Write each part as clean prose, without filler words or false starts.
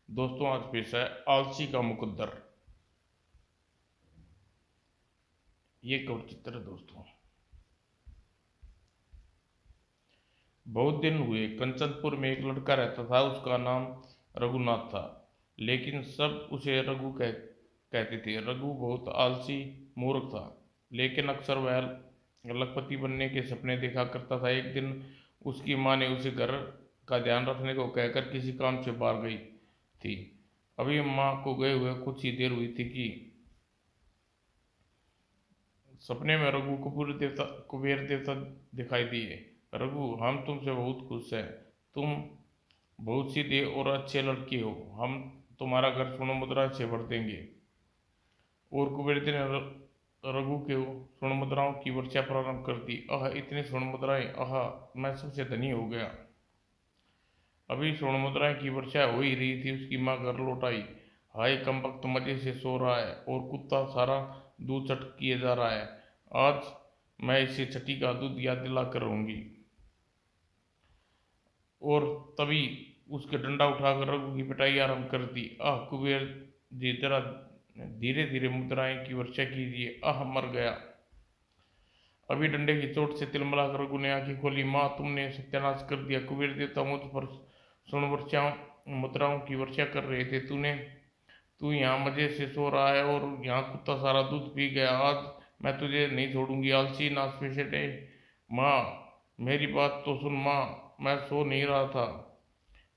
दोस्तों आज पेश है आलसी का मुकद्दर। ये कवि चित्र है दोस्तों। बहुत दिन हुए कंचनपुर में एक लड़का रहता था। उसका नाम रघुनाथ था, लेकिन सब उसे रघु कहते थे। रघु बहुत आलसी मूर्ख था, लेकिन अक्सर वह लखपति बनने के सपने देखा करता था। एक दिन उसकी माँ ने उसे घर का ध्यान रखने को कहकर किसी काम से बाहर गई थी। अभी माँ को गए हुए कुछ ही देर हुई थी कि सपने में रघु कुबेर देवता दिखाई दिए। रघु, हम तुमसे बहुत खुश हैं। तुम बहुत सीधे और अच्छे लड़के हो। हम तुम्हारा घर स्वर्ण मुद्रा से भर देंगे। और कुबेर ने रघु के स्वर्ण मुद्राओं की वर्षा प्रारंभ कर दी। आह, इतनी स्वर्ण मुद्राएं! आह, मैं सबसे धनी हो गया। अभी स्वर्ण मुद्राएं की वर्षा हो ही रही थी, उसकी माँ घर लौट आई। हाय, कमबख्त मजे से सो रहा है और कुत्ता सारा दूध चट किए जा रहा है। आज मैं इसे छठी का दूध याद दिला कर रहूंगी। और तभी उसके डंडा उठाकर रघु की पिटाई आरंभ कर दी। आह कुबेर जी, जरा धीरे धीरे मुद्राएं की वर्षा कीजिए। आह, मर गया। अभी डंडे की चोट से तिलमिलाकर रघु ने आंखें खोली। माँ, तुमने सत्यानाश कर दिया। कुबेर देवता मुझ पर स्वर्ण वर्षाओं मुद्राओं की वर्षा कर रहे थे। तू यहाँ मजे से सो रहा है और यहाँ कुत्ता सारा दूध पी गया। आज मैं तुझे नहीं छोड़ूंगी, आलसी नासपीटे। माँ, मेरी बात तो सुन माँ। मैं सो नहीं रहा था।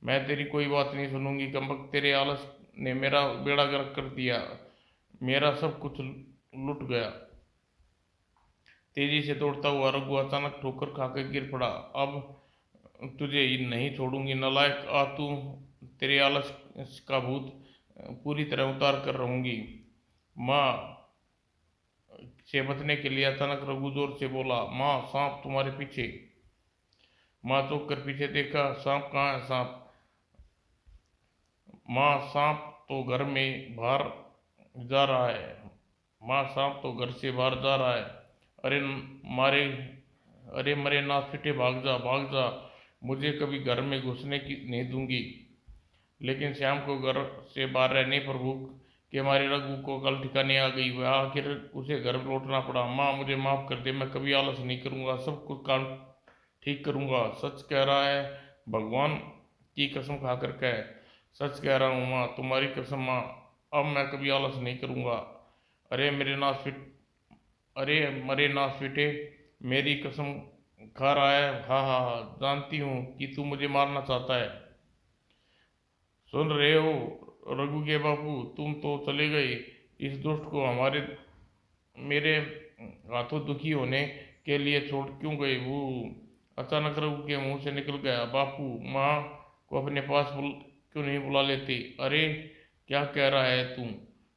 मैं तेरी कोई बात नहीं सुनूंगी। कमबख्त, तेरे आलस ने मेरा बेड़ा गर्क कर दिया। मेरा सब कुछ लुट गया। तेजी से दौड़ता हुआ रघु अचानक ठोकर खाकर गिर पड़ा। अब तुझे नहीं छोड़ूंगी नालायक। आ तू, तेरे आलस का भूत पूरी तरह उतार कर रहूंगी। माँ से बचने के लिए अचानक रघु जोर से बोला, माँ, सांप तुम्हारे पीछे। माँ चौंक कर पीछे देखा। सांप कहाँ है? सांप? माँ, सांप तो घर में बाहर जा रहा है। माँ, सांप तो घर से बाहर जा रहा है। अरे मारे अरे मरे नाथ फिटे, भाग जा भाग जा। मुझे कभी घर में घुसने की नहीं दूंगी। लेकिन श्याम को घर से बाहर रहने पर भूख के मारे रघु को कल ठिकाने आ गई। वह आखिर उसे घर लौटना पड़ा। माँ, मुझे माफ कर दे। मैं कभी आलस नहीं करूंगा। सब कुछ काम ठीक करूंगा। सच कह रहा है, भगवान की कसम खाकर कह। सच कह रहा हूँ माँ, तुम्हारी कसम माँ। अब मैं कभी आलस नहीं करूंगा। अरे मेरे नाथ फिट अरे मरे नाथ फिटे, मेरी कसम खा रहा है। हाँ हाँ हाँ, जानती हूँ कि तू मुझे मारना चाहता है। सुन रहे हो रघु के बापू, तुम तो चले गए। इस दुष्ट को हमारे मेरे हाथों दुखी होने के लिए छोड़ क्यों गए? वो अचानक रघु के मुंह से निकल गया, बापू माँ को अपने पास क्यों नहीं बुला लेते? अरे क्या कह रहा है तू?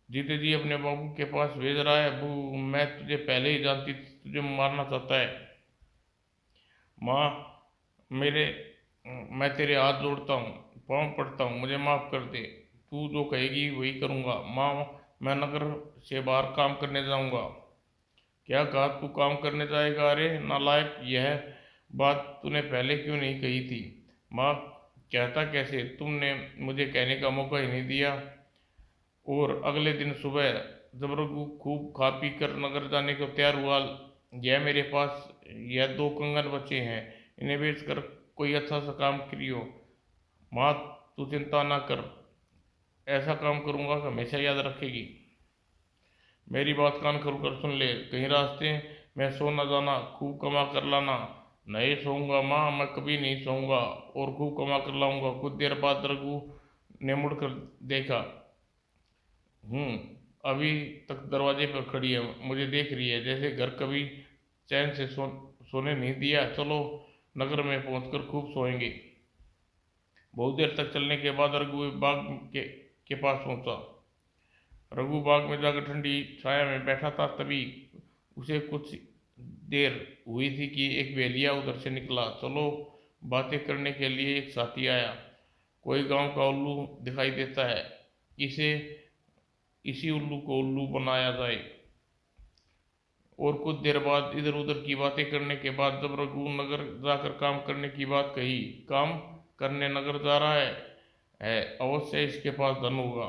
जीते जी अपने बापू के पास भेज रहा है? वो मैं तुझे पहले ही जानती थी, तुझे मारना चाहता है। माँ, मेरे मैं तेरे हाथ जोड़ता हूँ, पाँव पड़ता हूँ, मुझे माफ़ कर दे। तू जो कहेगी वही करूँगा। माँ, मैं नगर से बाहर काम करने जाऊँगा। क्या कहा? तू काम करने जाएगा? अरे नालायक, यह बात तूने पहले क्यों नहीं कही थी? माँ, कहता कैसे? तुमने मुझे कहने का मौका ही नहीं दिया। और अगले दिन सुबह जब रघु खूब खा पी कर नगर जाने को तैयार हुआ, यह मेरे पास यह दो कंगन बचे हैं, इन्हें बेचकर कोई अच्छा सा काम करियो। माँ, तू चिंता ना कर, ऐसा काम करूँगा कि हमेशा याद रखेगी। मेरी बात कान खोलकर सुन ले। कहीं रास्ते में सो न जाना, खूब कमा कर लाना। नहीं सोऊंगा माँ, मैं कभी नहीं सोऊंगा और खूब कमा कर लाऊंगा। कुछ देर बाद रघु ने मुड़कर देखा। हूँ, अभी तक दरवाजे पर खड़ी है, मुझे देख रही है, जैसे घर कभी चैन से सोने नहीं दिया। चलो नगर में पहुंचकर खूब सोएंगे। बहुत देर तक चलने के बाद रघु बाग के पास पहुंचा। रघु बाग में जाकर ठंडी छाया में बैठा था। तभी उसे कुछ देर हुई थी कि एक बेलिया उधर से निकला। चलो बातें करने के लिए एक साथी आया। कोई गांव का उल्लू दिखाई देता है, इसे इसी उल्लू को उल्लू बनाया जाए। और कुछ देर बाद इधर उधर की बातें करने के बाद जब रघु नगर जाकर काम करने की बात कही, काम करने नगर जा रहा है? है, अवश्य इसके पास धन होगा।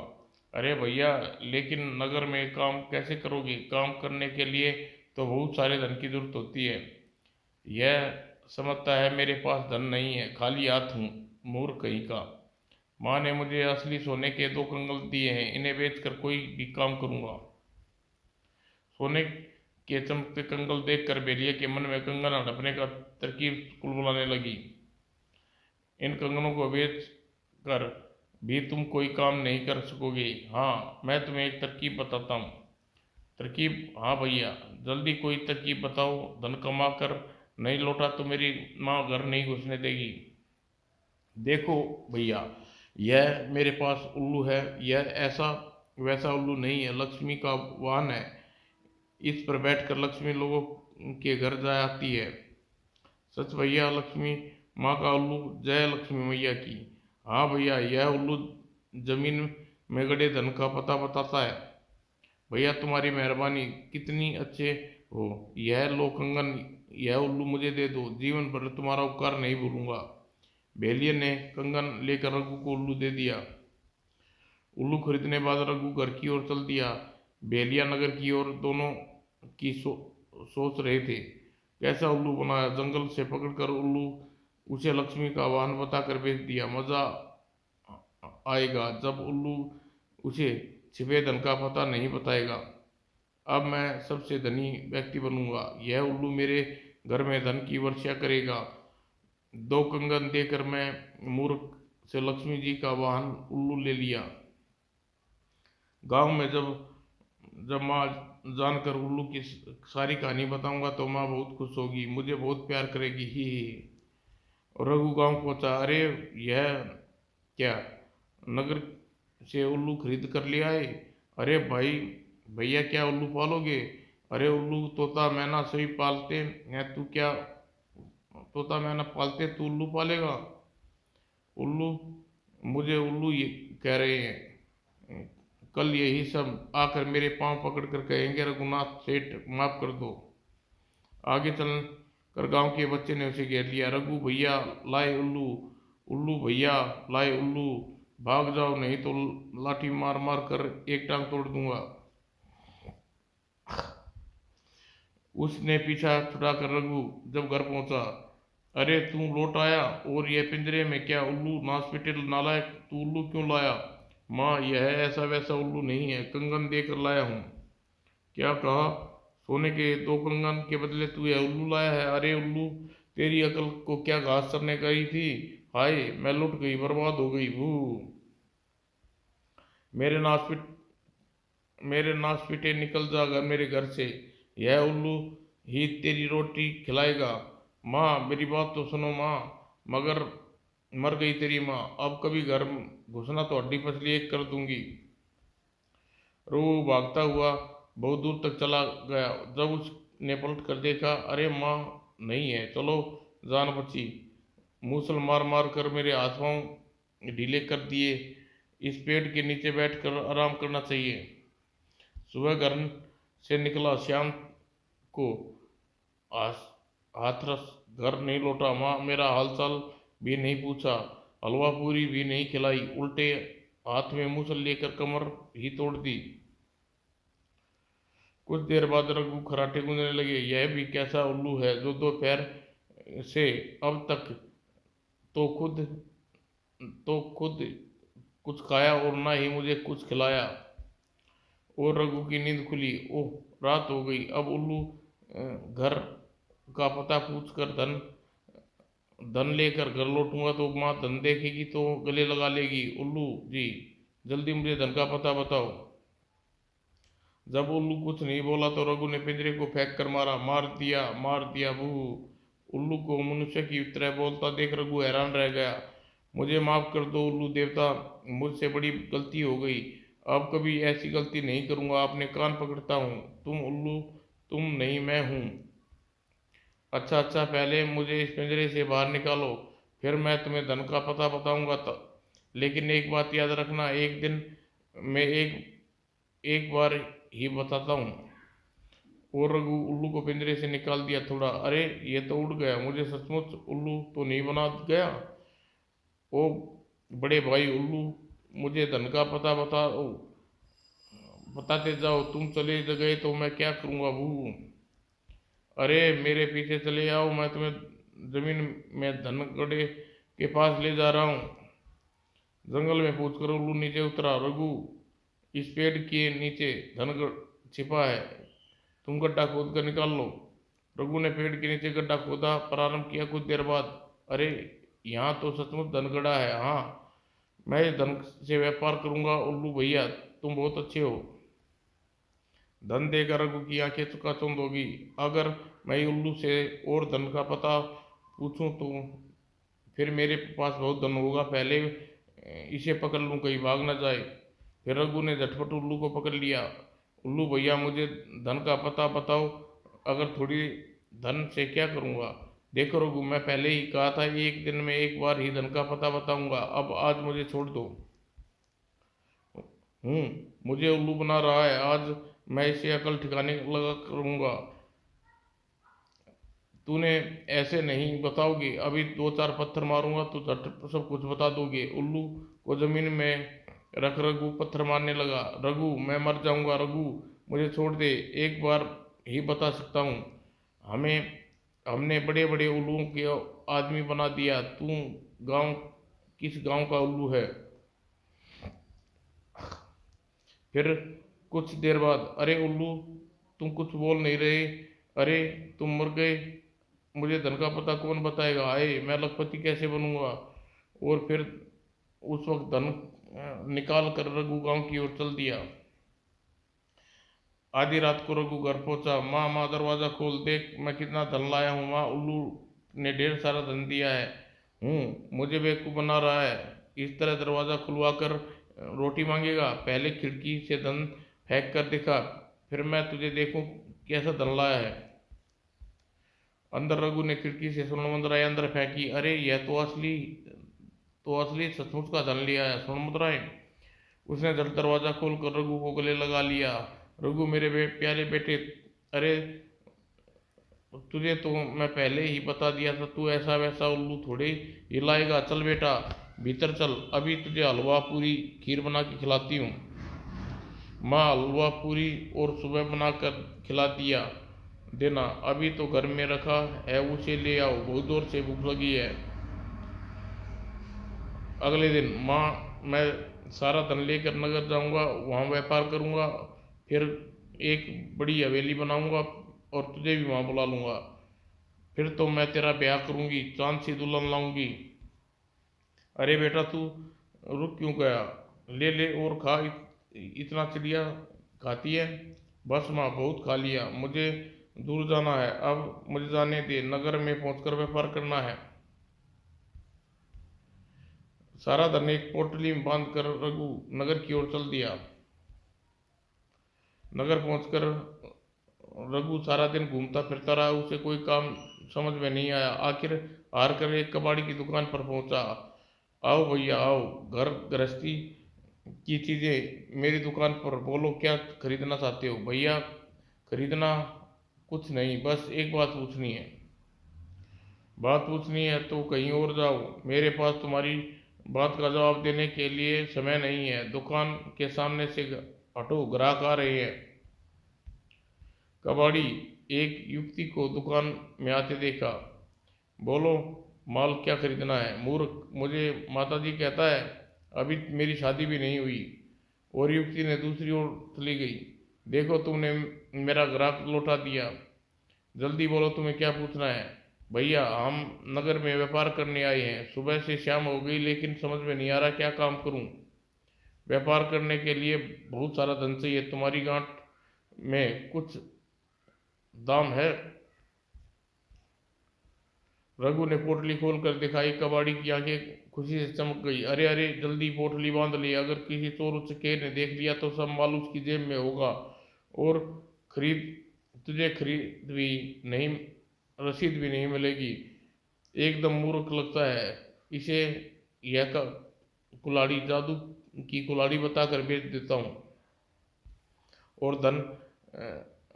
अरे भैया, लेकिन नगर में काम कैसे करोगे? काम करने के लिए तो बहुत सारे धन की जरूरत होती है। यह समझता है मेरे पास धन नहीं है, खाली हाथ हूँ, मूर्ख कहीं का। माँ ने मुझे असली सोने के 2 कंगल दिए हैं, इन्हें बेचकर कोई भी काम करूँगा। सोने के चमकते कंगल देखकर भेड़िए के मन में कंगन हड़पने का तरकीब कुलबुलाने लगी। इन कंगनों को बेच कर भी तुम कोई काम नहीं कर सकोगे। हाँ, मैं तुम्हें एक तरकीब बताता हूँ। तरकीब? हाँ भैया, जल्दी कोई तरकीब बताओ। धन कमा कर नहीं लौटा तो मेरी माँ घर नहीं घुसने देगी। देखो भैया, यह मेरे पास उल्लू है। यह ऐसा वैसा उल्लू नहीं है, लक्ष्मी का वाहन है। इस पर बैठकर लक्ष्मी लोगों के घर जा आती है। सच भैया, लक्ष्मी माँ का उल्लू, जय लक्ष्मी मैया की। हाँ भैया, यह उल्लू जमीन में गड़े धन का पता बताता है। भैया तुम्हारी मेहरबानी, कितनी अच्छे हो। यह लो कंगन, यह उल्लू मुझे दे दो, जीवन भर तुम्हारा उपकार नहीं भूलूंगा। भेलिए ने कंगन लेकर रघु को उल्लू दे दिया। उल्लू खरीदने बाद रघु घर की ओर चल दिया। भेलिया नगर की ओर दोनों की सोच रहे थे। कैसा उल्लू बनाया? जंगल से पकड़कर उल्लू उसे लक्ष्मी का वाहन बताकर बेच दिया। मजा आएगा जब उल्लू उसे छिपे धन का पता नहीं बताएगा। अब मैं सबसे धनी व्यक्ति बनूंगा। यह उल्लू मेरे घर में धन की वर्षा करेगा। 2 कंगन देकर मैं मूर्ख से लक्ष्मी जी का वाहन उल्लू ले लिया। गांव में जब जब माँ जानकर उल्लू की सारी कहानी बताऊंगा तो माँ बहुत खुश होगी, मुझे बहुत प्यार करेगी। ही। और रघु गांव पहुंचा। अरे, यह क्या? नगर से उल्लू खरीद कर ले आए? अरे भाई, भैया क्या उल्लू पालोगे? अरे उल्लू तोता मैना सभी पालते हैं, तू क्या तोता मैना पालते, तू उल्लू पालेगा? उल्लू, मुझे उल्लू ये कह रहे हैं। कल यही सब आकर मेरे पांव पकड़ कर कहेंगे, रघुनाथ सेठ माफ कर दो। आगे चल कर गांव के बच्चे ने उसे घेर लिया। रघु भैया लाए उल्लू, उल्लू भैया लाए उल्लू, भाग जाओ नहीं तो लाठी मार मार कर एक टांग तोड़ दूंगा। उसने पीछा छुड़ाकर रघु जब घर पहुंचा। अरे तू लौट आया, और यह पिंजरे में क्या? उल्लू नासपिटे नालायक, तू उल्लू क्यों लाया? माँ, यह ऐसा वैसा उल्लू नहीं है, कंगन देकर लाया हूँ। क्या कहा? सोने के 2 कंगन के बदले तू यह उल्लू लाया है? अरे उल्लू, तेरी अकल को क्या घास चरने गई थी? हाय, मैं लुट गई, बर्बाद हो गई। भू। मेरे नासपिट मेरे नासपीटे, निकल जा घर मेरे घर से। यह उल्लू ही तेरी रोटी खिलाएगा। माँ, मेरी बात तो सुनो माँ। मगर मर गई तेरी माँ, अब कभी घर घुसना तो हड्डी पसली एक कर दूंगी। रो भागता हुआ बहुत दूर तक चला गया। जब उसने पलट कर देखा, अरे माँ नहीं है। चलो, जान बची। मूसल मार मार कर मेरे हाथ पांव ढीले कर दिए। इस पेड़ के नीचे बैठकर आराम करना चाहिए। सुबह घर से निकला, शाम को आस- हाथरस घर नहीं लौटा। माँ मेरा हालचाल भी नहीं पूछा, हलवा पूरी भी नहीं खिलाई, उल्टे हाथ में मूसल लेकर कमर ही तोड़ दी। कुछ देर बाद रघु खराटे गूंजने लगे। यह भी कैसा उल्लू है जो 2 पैर से अब तक तो खुद खुद कुछ खाया और ना ही मुझे कुछ खिलाया। और रघु की नींद खुली। ओह, रात हो गई। अब उल्लू घर का पता पूछ कर धन धन लेकर घर लौटूंगा तो माँ धन देखेगी तो गले लगा लेगी। उल्लू जी, जल्दी मुझे धन का पता बताओ। जब उल्लू कुछ नहीं बोला तो रघु ने पिंजरे को फेंक कर मार दिया। बू। उल्लू को मनुष्य की तरह बोलता देख रघु हैरान रह गया। मुझे माफ कर दो उल्लू देवता, मुझसे बड़ी गलती हो गई। अब कभी ऐसी गलती नहीं करूंगा। आपने कान पकड़ता हूँ। तुम उल्लू, तुम नहीं मैं हूँ। अच्छा अच्छा, पहले मुझे इस पिंजरे से बाहर निकालो, फिर मैं तुम्हें धन का पता बताऊंगा। लेकिन एक बात याद रखना, एक दिन मैं एक बार ही बताता हूँ। और रघु उल्लू को पिंजरे से निकाल दिया। थोड़ा, अरे ये तो उड़ गया, मुझे सचमुच उल्लू तो नहीं बना गया? ओ बड़े भाई उल्लू, मुझे धन का पता बताओ, बताते जाओ, तुम चले गए तो मैं क्या करूँगा बहू। अरे मेरे पीछे चले आओ, मैं तुम्हें जमीन में धनगढ़े के पास ले जा रहा हूँ। जंगल में पूछकर उल्लू नीचे उतरा। रघु, इस पेड़ के नीचे धनगढ़ छिपा है, तुम गड्ढा खोद कर निकाल लो। रघु ने पेड़ के नीचे गड्ढा खोदा प्रारंभ किया। कुछ देर बाद, अरे यहाँ तो सचमुच धन गड़ा है। हाँ, मैं इस धन से व्यापार करूंगा। उल्लू भैया, तुम बहुत अच्छे हो। धन देकर रघु की आंखें चकाचौंध होगी। अगर मैं उल्लू से और धन का पता पूछूं तो फिर मेरे पास बहुत धन होगा। पहले इसे पकड़ लूं, कहीं भाग न जाए। फिर रघु ने झटपट उल्लू को पकड़ लिया। उल्लू भैया, मुझे धन का पता बताओ, अगर थोड़ी धन से क्या करूंगा। देखो रघु, मैं पहले ही कहा था, एक दिन में एक बार ही धन का पता बताऊंगा। अब आज मुझे छोड़ दो। मुझे उल्लू बना रहा है, आज मैं इसे अकल ठिकाने लगा करूंगा। तूने ऐसे नहीं बताओगे, अभी दो चार पत्थर मारूंगा तो झट सब कुछ बता दोगे। उल्लू को जमीन में रख रघु पत्थर मारने लगा। रघु, मैं मर जाऊंगा। रघु, मुझे छोड़ दे, एक बार ही बता सकता हूँ। हमें हमने बड़े बड़े उल्लुओं के आदमी बना दिया। तू गांव किस गांव का उल्लू है। फिर कुछ देर बाद, अरे उल्लू, तुम कुछ बोल नहीं रहे। अरे तुम मर गए, मुझे धन का पता कौन बताएगा। आए, मैं लखपति कैसे बनूंगा। और फिर उस वक्त धन निकाल कर रघु गांव की ओर चल दिया। आधी रात को रघु घर पहुंचा। माँ माँ, दरवाजा खोल, देख मैं कितना धन लाया हूँ। माँ, उल्लू ने ढेर सारा धन दिया है। मुझे बेवकूफ़ बना रहा है। इस तरह दरवाज़ा खुलवा कर रोटी मांगेगा। पहले खिड़की से धन फेंक कर दिखा, फिर मैं तुझे देखूं कैसा धन लाया है। अंदर रघु ने खिड़की से स्वर्ण मुद्राएं अंदर फेंकी। अरे यह तो असली सचमुच का धन लिया है, स्वर्ण मुद्राएं। उसने जब दरवाजा खोल कर रघु को गले लगा लिया। रघु, मेरे प्यारे बेटे, अरे तुझे तो मैं पहले ही बता दिया था, तू ऐसा वैसा उल्लू थोड़े हिलाएगा। चल बेटा, भीतर चल, अभी तुझे हलवा पूरी खीर बना के खिलाती हूँ। माँ हलवा पूरी और सुबह बना कर खिला दिया देना, अभी तो घर में रखा है, उसे ले आओ, बहुत जोर से भूख लगी है। अगले दिन, माँ मैं सारा धन लेकर नगर जाऊंगा, वहाँ व्यापार करूंगा, फिर एक बड़ी हवेली बनाऊंगा और तुझे भी वहाँ बुला लूंगा। फिर तो मैं तेरा ब्याह करूंगी, चांद सी दुल्हन लाऊंगी। अरे बेटा, तू रुक क्यों गया। ले ले और खा, इतना चिड़िया खाती है। बस माँ, बहुत खा लिया, मुझे दूर जाना है, अब मुझे जाने दे, नगर में पहुंचकर व्यापार करना है। सारा धन एक पोटली में बांध कर रघु नगर की ओर चल दिया। नगर पहुंचकर रघु सारा दिन घूमता फिरता रहा, उसे कोई काम समझ में नहीं आया। आखिर हार कर एक कबाड़ी की दुकान पर पहुंचा। आओ भैया आओ, घर गृहस्थी की चीज़ें मेरी दुकान पर, बोलो क्या खरीदना चाहते हो। भैया, खरीदना कुछ नहीं, बस एक बात पूछनी है। बात पूछनी है तो कहीं और जाओ, मेरे पास तुम्हारी बात का जवाब देने के लिए समय नहीं है। दुकान के सामने से हटो, ग्राहक आ रहे हैं। कबाड़ी एक युवती को दुकान में आते देखा। बोलो, माल क्या खरीदना है। मूर्ख, मुझे माताजी कहता है, अभी मेरी शादी भी नहीं हुई। और युवती ने दूसरी ओर चली गई। देखो, तुमने मेरा ग्राहक लौटा दिया, जल्दी बोलो तुम्हें क्या पूछना है। भैया, हम नगर में व्यापार करने आए हैं, सुबह से शाम हो गई लेकिन समझ में नहीं आ रहा क्या काम करूं। व्यापार करने के लिए बहुत सारा धन चाहिए, तुम्हारी गांठ में कुछ दाम है। रघु ने पोटली खोल कर दिखाई। कबाड़ी की आंखें खुशी से चमक गई। अरे अरे, जल्दी पोटली बांध ली, अगर किसी चोर उचकेर ने देख लिया तो सब माल उसकी जेब में होगा और खरीद तुझे खरीद भी नहीं, रसीद भी नहीं मिलेगी। एकदम मूर्ख लगता है इसे। यह कुल्हाड़ी जादू की कुल्हाड़ी बताकर बेच देता हूँ और धन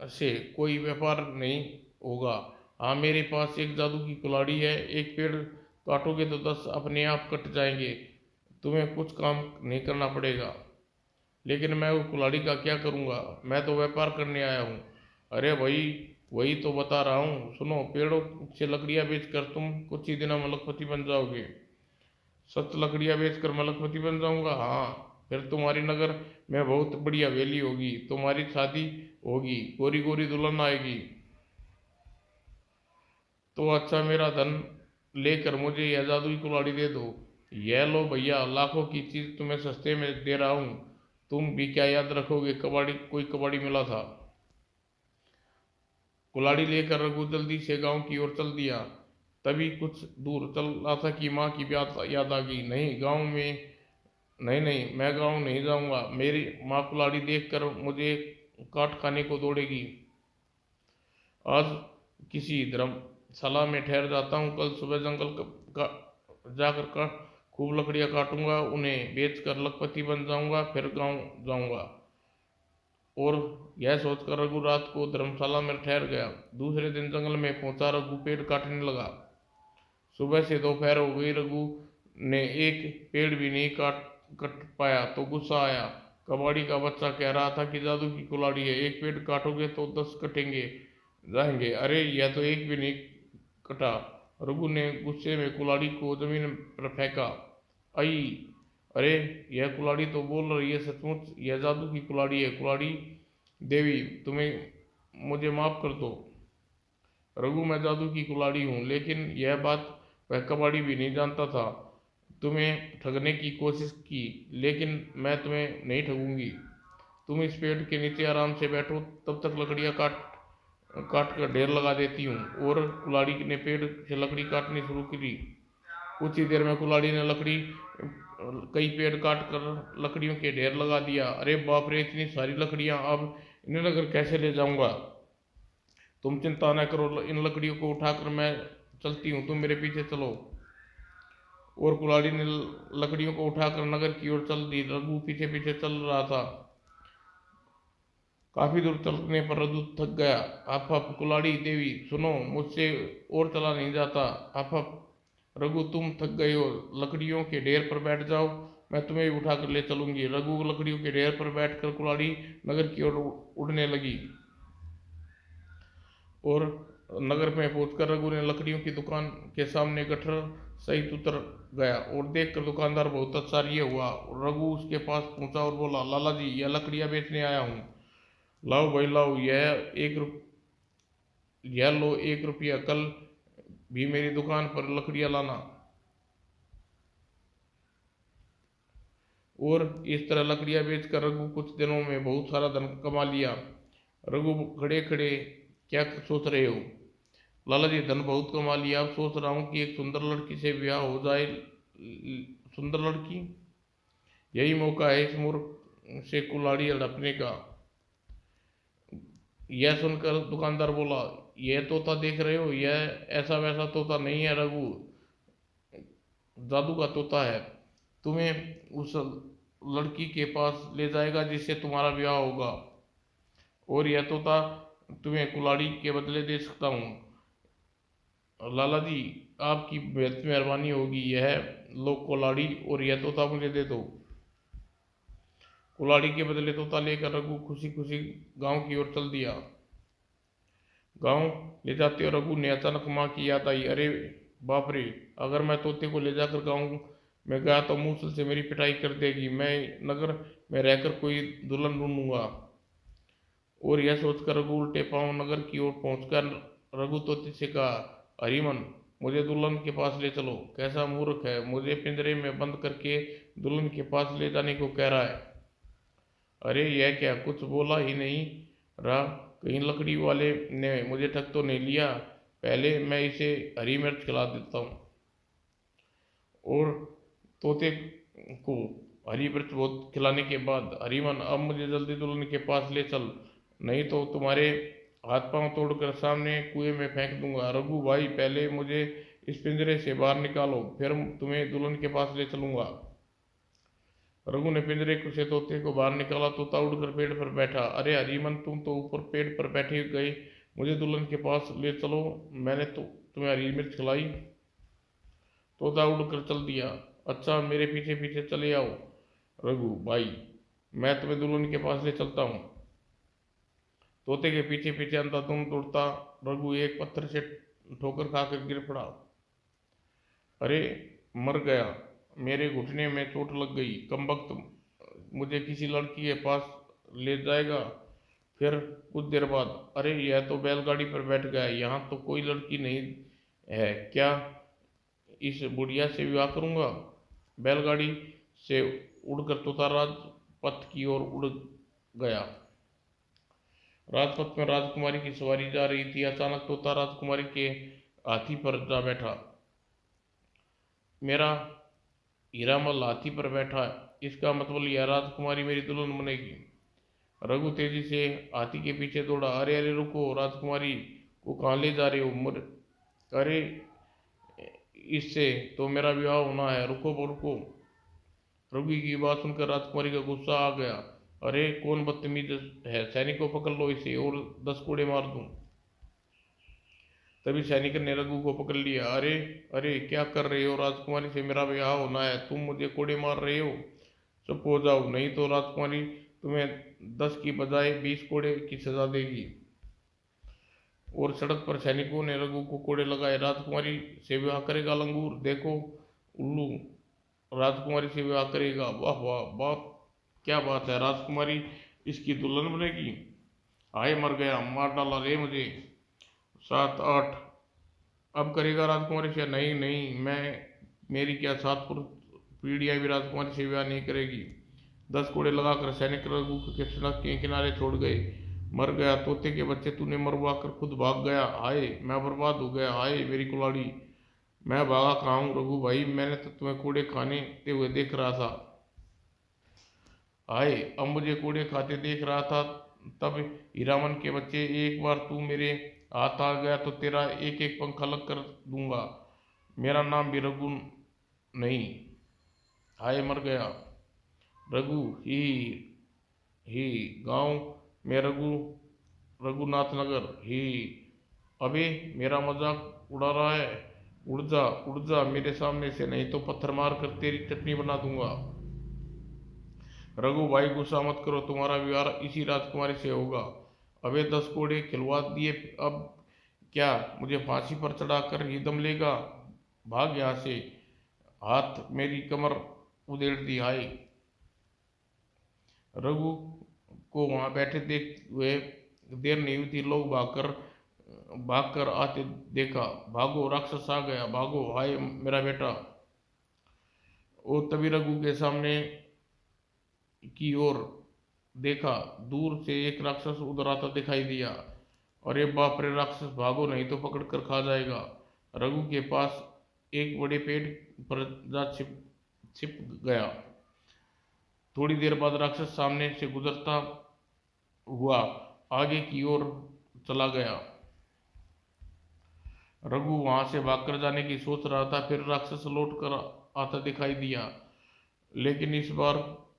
से कोई व्यापार नहीं होगा। हाँ, मेरे पास एक जादू की कुल्हाड़ी है, एक पेड़ काटोगे तो 10 अपने आप कट जाएंगे। तुम्हें कुछ काम नहीं करना पड़ेगा। लेकिन मैं उस कुल्हाड़ी का क्या करूँगा, मैं तो व्यापार करने आया हूँ। अरे भाई, वही तो बता रहा हूँ, सुनो, पेड़ों से लकड़ियाँ बेचकर तुम कुछ ही दिनों में लखपति बन जाओगे। सच, लकड़ियाँ बेचकर मैं लखपति बन जाऊंगा? हाँ, फिर तुम्हारी नगर में बहुत बड़ी हवेली होगी, तुम्हारी शादी होगी, गोरी गोरी दुल्हन आएगी। तो अच्छा, मेरा धन लेकर मुझे यह जादुई कुल्हाड़ी दे दो। यह लो भैया, लाखों की चीज तुम्हें सस्ते में दे रहा हूँ। तुम भी क्या याद रखोगे, कबाड़ी, कोई कबाड़ी मिला था। कुल्हाड़ी लेकर रघु जल्दी से गांव की ओर चल दिया। तभी कुछ दूर चल रहा था कि माँ की बात याद आ गई। नहीं, गांव में नहीं, नहीं, मैं गांव नहीं जाऊंगा। मेरी माँ कुल्हाड़ी देखकर मुझे काट खाने को दौड़ेगी। आज किसी धर्मशाला में ठहर जाता हूँ, कल सुबह जंगल जाकर खूब लकड़ियाँ काटूंगा, उन्हें बेचकर लखपति बन जाऊंगा, फिर गांव जाऊंगा। और यह सोचकर रघु रात को धर्मशाला में ठहर गया। दूसरे दिन जंगल में पहुंचा रघु पेड़ काटने लगा। सुबह से दोपहर हो गई, रघु ने एक पेड़ भी नहीं काट कट पाया तो गुस्सा आया। कबाड़ी का बच्चा कह रहा था कि जादू की कुल्हाड़ी है, एक पेड़ काटोगे तो 10 कटेंगे जाएंगे। अरे, यह तो एक भी नहीं कटा। रघु ने गुस्से में कुल्हाड़ी को जमीन पर फेंका। आई, अरे, यह कुल्हाड़ी तो बोल रही है, सचमुच यह जादू की कुल्हाड़ी है। कुल्हाड़ी देवी, तुम्हें मुझे माफ कर दो। रघु, मैं जादू की कुल्हाड़ी हूँ, लेकिन यह बात वह कबाड़ी भी नहीं जानता था। तुम्हें ठगने की कोशिश की, लेकिन मैं तुम्हें नहीं ठगूंगी। तुम इस पेड़ के नीचे आराम से बैठो, तब तक लकड़ियाँ काट काट कर ढेर लगा देती हूँ। और कुल्हाड़ी ने पेड़ से लकड़ी काटनी शुरू की। कुछ ही देर में कुल्हाड़ी ने कई पेड़ काट कर लकड़ियों के ढेर लगा दिया। अरे बाप रे, इतनी सारी लकड़ियाँ, अब इन्हें लेकर कैसे ले जाऊंगा। तुम चिंता न करो, इन लकड़ियों को उठाकर मैं चलती हूँ, तुम मेरे पीछे चलो। और कुल्हाड़ी ने लकड़ियों को उठाकर नगर की ओर चल दी। रघु पीछे पीछे चल रहा था। काफी दूर चलने पर रघु थक गया। आप कुल्हाड़ी देवी सुनो, मुझसे और चला नहीं जाता। आप रघु, तुम थक गए हो, लकड़ियों के ढेर पर बैठ जाओ, मैं तुम्हें भी उठाकर ले चलूंगी। रघु लकड़ियों के ढेर पर बैठकर कुल्हाड़ी नगर की ओर उड़ने लगी। और नगर में पहुंचकर रघु ने लकड़ियों की दुकान के सामने गठर सहित उतर गया और देखकर दुकानदार बहुत आश्चर्य हुआ। रघु उसके पास पहुंचा और बोला, लाला जी, यह लकड़ियां बेचने आया हूँ। लाओ भाई लाओ, यह लो 1 रुपया, कल भी मेरी दुकान पर लकड़ियां लाना। और इस तरह लकड़ियां बेचकर रघु कुछ दिनों में बहुत सारा धन कमा लिया। रघु, खड़े खड़े क्या सोच रहे हो? लाला जी, धन बहुत कमा लिया, अब सोच रहा हूँ कि एक सुंदर लड़की से ब्याह हो जाए। सुंदर लड़की, यही मौका है इस मूर्ख से कुल्हाड़ी हड़पने का। यह सुनकर दुकानदार बोला, यह तोता देख रहे हो, यह ऐसा वैसा तोता नहीं है रघु, जादू का तोता है। तुम्हें उस लड़की के पास ले जाएगा जिससे तुम्हारा ब्याह होगा। और यह तोता तुम्हें कुल्हाड़ी के बदले दे सकता हूँ। लाला जी, आपकी बेहद मेहरबानी होगी, यह लो कुल्हाड़ी और यह तोता मुझे दे दो। कुल्हाड़ी के बदले तोता लेकर रघु खुशी खुशी गांव की ओर चल दिया। गांव ले जाते और रघु ने अचानक माँ की याद आई। अरे बाप रे, अगर मैं तोते को ले जाकर गांव में गया तो मूसल से मेरी पिटाई कर देगी। मैं नगर में रहकर कोई दुल्हन ढूंढूंगा। और यह सोचकर रघु उल्टे पांव नगर की ओर पहुंचकर रघु तोते से कहा, हरिमन, मुझे दुल्हन के पास ले चलो। कैसा मूर्ख है, मुझे पिंजरे में बंद करके दुल्हन के पास ले जाने को कह रहा है। अरे यह क्या, कुछ बोला ही नहीं रहा, कहीं लकड़ी वाले ने मुझे ठग तो नहीं लिया। पहले मैं इसे हरी मिर्च खिला देता हूँ। और तोते को हरी मिर्च बहुत खिलाने के बाद, हरिमन, अब मुझे जल्दी दुल्हन के पास ले चल, नहीं तो तुम्हारे हाथ पांव तोड़कर सामने कुएं में फेंक दूंगा। रघु भाई, पहले मुझे इस पिंजरे से बाहर निकालो, फिर तुम्हें दुल्हन के पास ले चलूंगा। रघु ने पिंजरे से तोते को बाहर निकाला। तोता उड़कर पेड़ पर बैठा। अरे हरिमन, तुम तो ऊपर पेड़ पर बैठे गए, मुझे दुल्हन के पास ले चलो, मैंने तो तुम्हें हरी मिर्च खिलाई। तोता उड़कर चल दिया। अच्छा मेरे पीछे पीछे चले आओ। रघु भाई, मैं तुम्हें दुल्हन के पास ले चलता हूँ। तोते के पीछे पीछे अंधाधुंध दौड़ता रघु एक पत्थर से ठोकर खाकर गिर पड़ा। अरे मर गया, मेरे घुटने में चोट लग गई, कमबख्त मुझे किसी लड़की के पास ले जाएगा। फिर कुछ देर बाद, अरे यह तो बैलगाड़ी पर बैठ गया, यहाँ तो कोई लड़की नहीं है, क्या इस बुढ़िया से विवाह करूंगा। बैलगाड़ी से उड़कर तोता राजपथ की ओर उड़ गया। राजपथ में राजकुमारी की सवारी जा रही थी। अचानक तोता राजकुमारी के हाथी पर जा बैठा। मेरा हीरामल हाथी पर बैठा है, इसका मतलब यह राजकुमारी मेरी दुल्हन बनेगी। रघु तेजी से हाथी के पीछे दौड़ा। अरे अरे रुको, राजकुमारी को कहाँ ले जा रहे हो? अरे इससे तो मेरा विवाह होना है, रुको रुको। रघु की बात सुनकर राजकुमारी का गुस्सा आ गया। अरे कौन बदतमीज है, सैनिक को पकड़ लो इसे और 10 कोड़े मार दूं। तभी सैनिक ने रघु को पकड़ लिया। अरे अरे क्या कर रहे हो, राजकुमारी से मेरा ब्याह होना है, तुम मुझे कोड़े मार रहे हो। चुप हो जाओ, नहीं तो राजकुमारी तुम्हें 10 की बजाय 20 कोड़े की सजा देगी। और सड़क पर सैनिकों ने रघु को कोड़े लगाए। राजकुमारी से विवाह करेगा लंगूर, देखो उल्लू, राजकुमारी से विवाह करेगा। वाह वाह वाह, क्या बात है, राजकुमारी इसकी दुल्हन बनेगी। हाय मर गया, मार डाला रे मुझे। 7 8, अब करेगा राजकुमारी से? नहीं नहीं, मेरी क्या 7 पीढ़ियाँ भी राजकुमारी से विवाह नहीं करेगी। 10 कोड़े लगाकर सैनिक रघु के सड़क के किनारे छोड़ गए। मर गया तोते के बच्चे, तूने मरवा कर खुद भाग गया। हाय मैं बर्बाद हो गया, हाय मेरी कुलाड़ी। मैं भागा कहाँ हूँ रघु भाई, मैंने तो तुम्हें कोड़े खाने हुए देख रहा था। हाय अब मुझे कोड़े खाते देख रहा था। तब हीरामन के बच्चे, एक बार तू मेरे हाथ आ गया तो तेरा एक एक पंख अलग कर दूंगा। मेरा नाम भी रघु नहीं। हाय मर गया। रघु ही गांव में रघुनाथ नगर ही। अबे मेरा मजाक उड़ा रहा है? उड़ जा मेरे सामने से, नहीं तो पत्थर मार कर तेरी चटनी बना दूंगा। रघु भाई गुस्सा मत करो, तुम्हारा विवाह इसी राजकुमारी से होगा। अबे 10 कोड़े खिलवा दिए, अब क्या मुझे फांसी पर चढ़ाकर ही दम लेगा? भाग यहाँ से। हाथ मेरी कमर उधेड़ दी। हाय रघु को वहां बैठे देख हुए देर नहीं हुई थी, लोग भाग कर आते देखा। भागो राक्षस आ गया, भागो, हाय मेरा बेटा। और तभी रघु के सामने की ओर देखा, दूर से एक राक्षस उधर आता दिखाई दिया। अरे बाप रे राक्षस, भागो नहीं तो पकड़ कर खा जाएगा। रघु के पास एक बड़े पेड़ पर जा छिप गया। थोड़ी देर बाद राक्षस सामने से गुजरता हुआ आगे की ओर चला गया। रघु वहां से भागकर जाने की सोच रहा था, फिर राक्षस लौट कर आता दिखाई दिया, लेकिन इस बार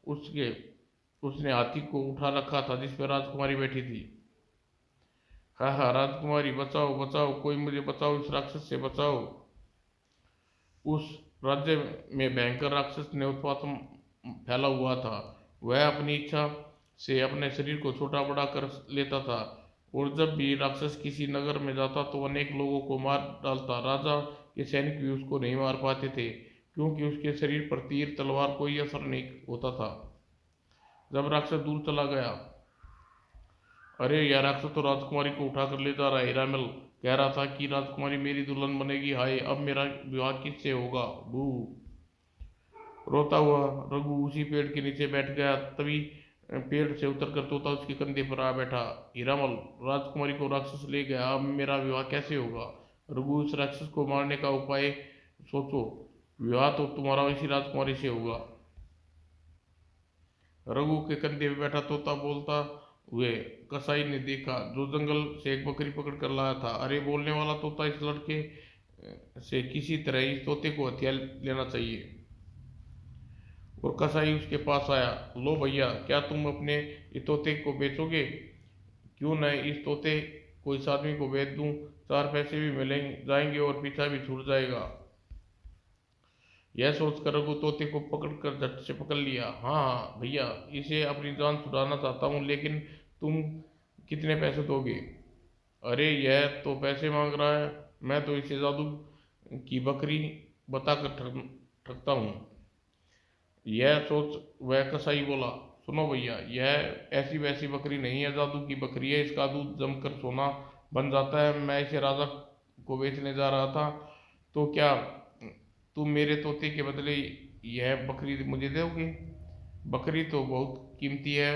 उसके उसने हाथी को उठा रखा था जिस पर राजकुमारी बैठी थी। हाँ हाँ राजकुमारी, बचाओ बचाओ, कोई मुझे बचाओ, इस राक्षस से बचाओ। उस राज्य में भयंकर राक्षस ने उत्पात फैला हुआ था। वह अपनी इच्छा से अपने शरीर को छोटा बड़ा कर लेता था, और जब भी राक्षस किसी नगर में जाता तो अनेक लोगों को मार डालता। राजा के सैनिक भी उसको नहीं मार पाते थे, क्योंकि उसके शरीर पर तीर तलवार कोई असर नहीं होता था। जब राक्षस दूर चला गया, अरे यह राक्षस तो राजकुमारी को उठा कर ले जा रहा है। हीरामल कह रहा था कि राजकुमारी मेरी दुल्हन बनेगी। हाय अब मेरा विवाह किससे होगा? बू। रोता हुआ रघु उसी पेड़ के नीचे बैठ गया। तभी पेड़ से उतरकर तोता उसके कंधे पर आ बैठा। हीरामल, राजकुमारी को राक्षस ले गया, अब मेरा विवाह कैसे होगा? रघु, उस राक्षस को मारने का उपाय सोचो, विवाह तो तुम्हारा इसी राजकुमारी से होगा। रघु के कंधे पे बैठा तोता बोलता हुए कसाई ने देखा, जो जंगल से एक बकरी पकड़ कर लाया था। अरे बोलने वाला तोता, इस लड़के से किसी तरह इस तोते को हथियार लेना चाहिए। और कसाई उसके पास आया। लो भैया, क्या तुम अपने इस तोते को बेचोगे? क्यों न इस तोते को इस आदमी को बेच दूं, 4 पैसे भी मिलेंगे जाएंगे और पीछा भी छूट जाएगा। यह सोचकर रघु तोते को पकड़कर झट से पकड़ लिया। हाँ हाँ भैया, इसे अपनी जान छुड़ाना चाहता हूँ, लेकिन तुम कितने पैसे दोगे? अरे यह तो पैसे मांग रहा है, मैं तो इसे जादू की बकरी बताकर ठगता हूँ। यह सोच वह कसाई बोला, सुनो भैया, यह ऐसी वैसी बकरी नहीं है, जादू की बकरी है, इसका दूध जमकर सोना बन जाता है। मैं इसे राजा को बेचने जा रहा था, तो क्या तुम मेरे तोते के बदले यह बकरी मुझे दोगे? बकरी तो बहुत कीमती है,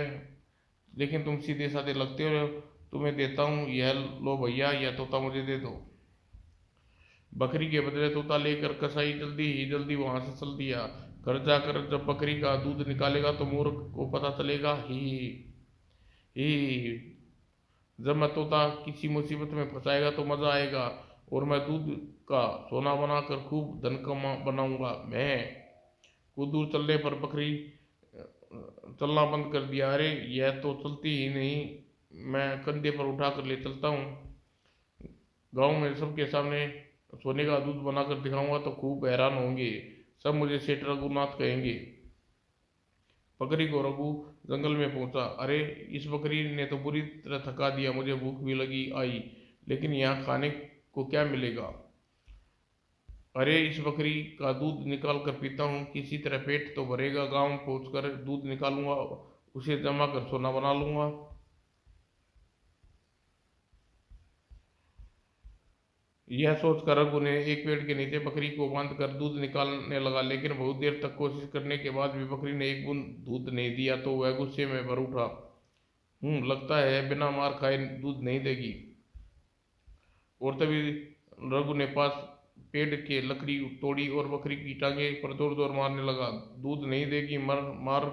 लेकिन तुम सीधे साधे लगते हो, तुम्हें देता हूँ, यह लो भैया, यह तोता मुझे दे दो। बकरी के बदले तोता लेकर कसाई जल्दी ही जल्दी वहां से चल दिया। घर जाकर जब बकरी का दूध निकालेगा तो मूर्ख को पता चलेगा। ही जब मैं तोता किसी मुसीबत में फंसाएगा तो मजा आएगा, और मैं दूध का सोना बनाकर खूब धन कमा बनाऊंगा। मैं कुछ दूर चलने पर बकरी चलना बंद कर दिया। अरे यह तो चलती ही नहीं, मैं कंधे पर उठा कर ले चलता हूँ, गांव में सबके सामने सोने का दूध बनाकर दिखाऊंगा तो खूब हैरान होंगे, सब मुझे सेठ रघुनाथ कहेंगे। बकरी को रघु जंगल में पहुंचा। अरे इस बकरी ने तो बुरी तरह थका दिया, मुझे भूख भी लगी आई, लेकिन यहाँ खाने को क्या मिलेगा? अरे इस बकरी का दूध निकाल कर पीता हूँ, किसी तरह पेट तो भरेगा, गांव पहुंचकर दूध निकालूंगा, उसे जमा कर सोना बना लूंगा। यह सोचकर रघु ने एक पेड़ के नीचे बकरी को बांध कर दूध निकालने लगा, लेकिन बहुत देर तक कोशिश करने के बाद भी बकरी ने एक बूंद दूध नहीं दिया तो वह गुस्से में भर उठा। लगता है बिना मार खाए दूध नहीं देगी। और तभी रघु ने पास पेड़ के लकड़ी तोड़ी और बकरी की टांगे पर जोर जोर मारने लगा। दूध नहीं देगी, मर मार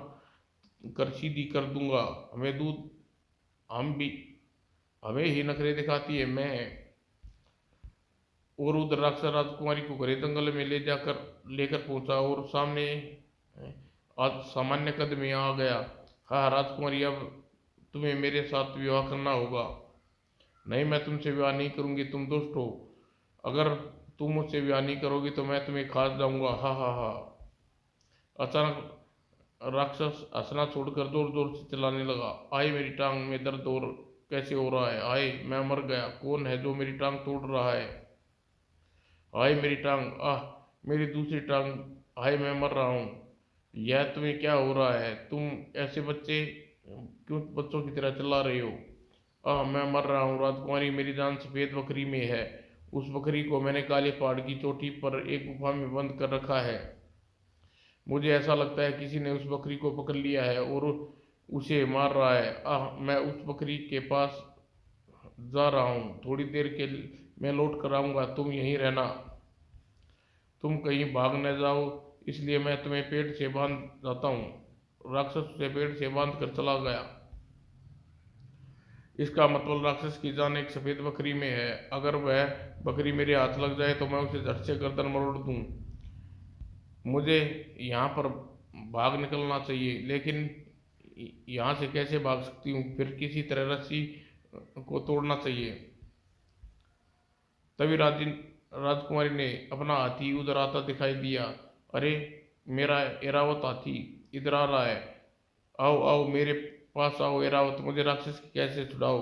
कर सीधी कर दूंगा, हमें दूध हम भी हमें ही नखरे दिखाती है मैं। और उधर राक्षस राजकुमारी को घरे जंगल में ले जाकर लेकर पहुंचा और सामने आज सामान्य कद में आ गया। हाँ राजकुमारी, अब तुम्हें मेरे साथ विवाह करना होगा। नहीं, मैं तुमसे विवाह नहीं करूंगी, तुम दुष्ट हो, अगर तुम मुझसे विवाह नहीं करोगी तो मैं तुम्हें खा जाऊंगा। हा हा हा। अचानक राक्षस हंसना छोड़कर जोर जोर से चिल्लाने लगा। आए मेरी टांग में दर्द और कैसे हो रहा है? आए मैं मर गया, कौन है जो मेरी टांग तोड़ रहा है? हाय मेरी टांग, आह मेरी दूसरी टांग, हाय मैं मर रहा हूँ। यह तुम्हें क्या हो रहा है? तुम ऐसे बच्चे क्यों बच्चों की तरह चिल्ला रहे हो? आह मैं मर रहा हूँ राजकुमारी, मेरी जान सफेद बकरी में है। उस बकरी को मैंने काले पहाड़ की चोटी पर एक गुफा में बंद कर रखा है। मुझे ऐसा लगता है किसी ने उस बकरी को पकड़ लिया है और उसे मार रहा है। आह मैं उस बकरी के पास जा रहा हूँ, थोड़ी देर के मैं लौट कर आऊँगा, तुम यहीं रहना, तुम कहीं भाग न जाओ, इसलिए मैं तुम्हें पेड़ से बांध जाता हूँ। राक्षस उसे पेड़ से बांध कर चला गया। इसका मतलब राक्षस की जान एक सफेद बकरी में है, अगर वह बकरी मेरे हाथ लग जाए तो मैं उसे झट से गर्दन मरोड़ दूं। मुझे यहाँ पर भाग निकलना चाहिए, लेकिन यहाँ से कैसे भाग सकती हूँ? फिर किसी तरह रस्सी को तोड़ना चाहिए। तभी राजकुमारी ने अपना हाथी उधर आता दिखाई दिया। अरे मेरा एरावत हाथी इधर आ रहा है, आओ आओ मेरे पास आओ एरावत, मुझे राक्षस की कैसे छुड़ाओ।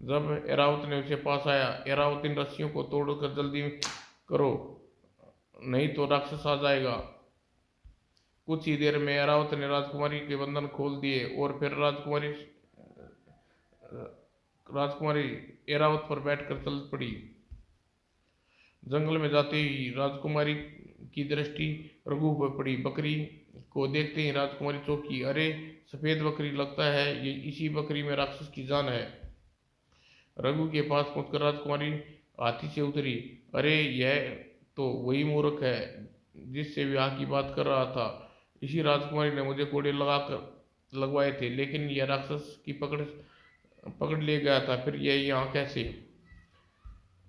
जब एरावत ने उसे पास आया, एरावत इन रस्सियों को तोड़कर जल्दी करो, नहीं तो राक्षस आ जाएगा। कुछ ही देर में एरावत ने राजकुमारी के बंधन खोल दिए और फिर राजकुमारी एरावत पर बैठकर चल पड़ी। जंगल में जाते ही राजकुमारी की दृष्टि रघु पर पड़ी। बकरी को देखते ही राजकुमारी चौंकी। अरे सफेद बकरी, लगता है ये इसी बकरी में राक्षस की जान है। रघु के पास पहुंचकर राजकुमारी हाथी से उतरी। अरे यह तो वही मूर्ख है जिससे विवाह की बात कर रहा था। इसी राजकुमारी ने मुझे कोड़े लगवाए थे, लेकिन यह राक्षस की पकड़ पकड़ ले गया था, फिर यह यहाँ कैसे?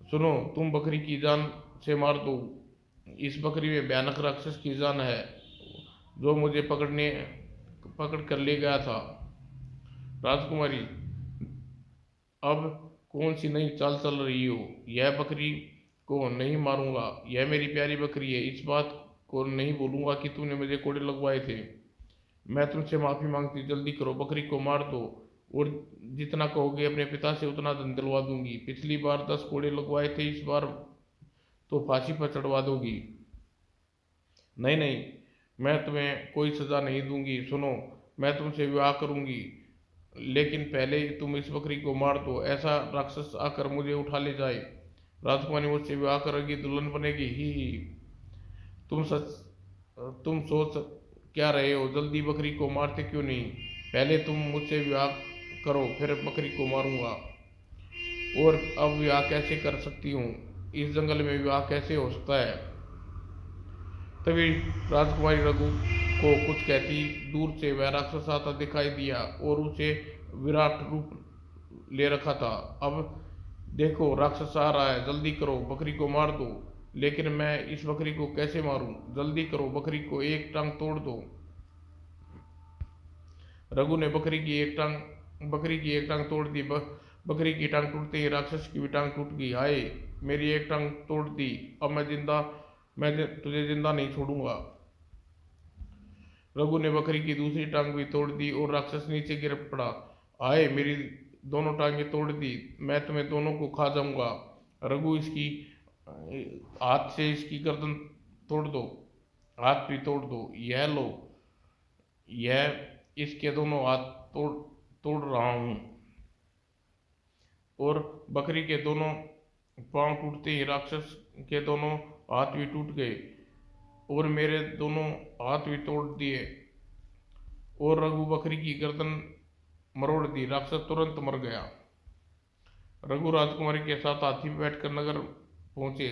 सुनो, तुम बकरी की जान से मार दो, इस बकरी में भयानक राक्षस की जान है जो मुझे पकड़ कर ले गया था। राजकुमारी, अब कौन सी नई चाल चल रही हो? यह बकरी को नहीं मारूंगा, यह मेरी प्यारी बकरी है, इस बात को नहीं बोलूँगा कि तूने मुझे कोड़े लगवाए थे। मैं तुमसे माफ़ी मांगती, जल्दी करो, बकरी को मार दो और जितना कहोगे अपने पिता से उतना धन दिलवा दूंगी। पिछली बार 10 कोड़े लगवाए थे, इस बार तो फांसी पर चढ़वा दोगी। नहीं नहीं, मैं तुम्हें कोई सज़ा नहीं दूंगी। सुनो, मैं तुमसे विवाह करूंगी, लेकिन पहले तुम इस बकरी को मार दो, ऐसा राक्षस आकर मुझे उठा ले जाए। राजकुमारी मुझसे विवाह करेगी, दुल्हन बनेगी। ही तुम सच तुम सोच क्या रहे हो? जल्दी बकरी को मारते क्यों नहीं? पहले तुम मुझसे विवाह करो, फिर बकरी को मारूंगा। और अब विवाह कैसे कर सकती हूँ? इस जंगल में विवाह कैसे हो सकता है? तभी राजकुमारी रघु को कुछ कहती दूर से वह राक्षस आता दिखाई दिया और उसे विराट रूप ले रखा था। अब देखो, राक्षस आ रहा है, जल्दी करो, बकरी को मार दो। लेकिन मैं इस बकरी को कैसे मारूं? जल्दी करो, बकरी को एक टांग तोड़ दो। रघु ने बकरी की एक टांग तोड़ दी। बकरी की टांग टूटते ही राक्षस की भी टांग टूट गई। हाय, मेरी एक टांग तोड़ दी, अब तुझे जिंदा नहीं छोड़ूंगा। रघु ने बकरी की दूसरी टांग भी तोड़ दी और राक्षस नीचे गिर पड़ा। हाय, मेरी दोनों टांगें तोड़ दी, मैं तुम्हें दोनों को खा जाऊंगा। रघु, इसकी हाथ से इसकी गर्दन तोड़ दो, हाथ भी तोड़ दो। यह लो, यह इसके दोनों हाथ तोड़ तोड़ रहा हूँ। और बकरी के दोनों पांव टूटते ही राक्षस के दोनों हाथ भी टूट गए और मेरे दोनों हाथ भी तोड़ दिए। और रघु बकरी की गर्दन मरोड़ दी, राक्षस तुरंत मर गया। रघु राजकुमारी के साथ हाथी में बैठकर नगर पहुंचे।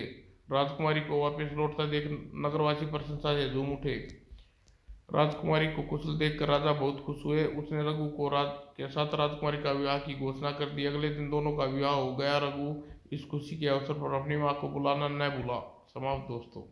राजकुमारी को वापस लौटता देख नगरवासी प्रशंसा से झूम उठे। राजकुमारी को कुशल देखकर राजा बहुत खुश हुए। उसने रघु को के साथ राजकुमारी का विवाह की घोषणा कर दी। अगले दिन दोनों का विवाह हो गया। रघु इस खुशी के अवसर पर अपनी माँ को बुलाना न भूला। समाप्त दोस्तों।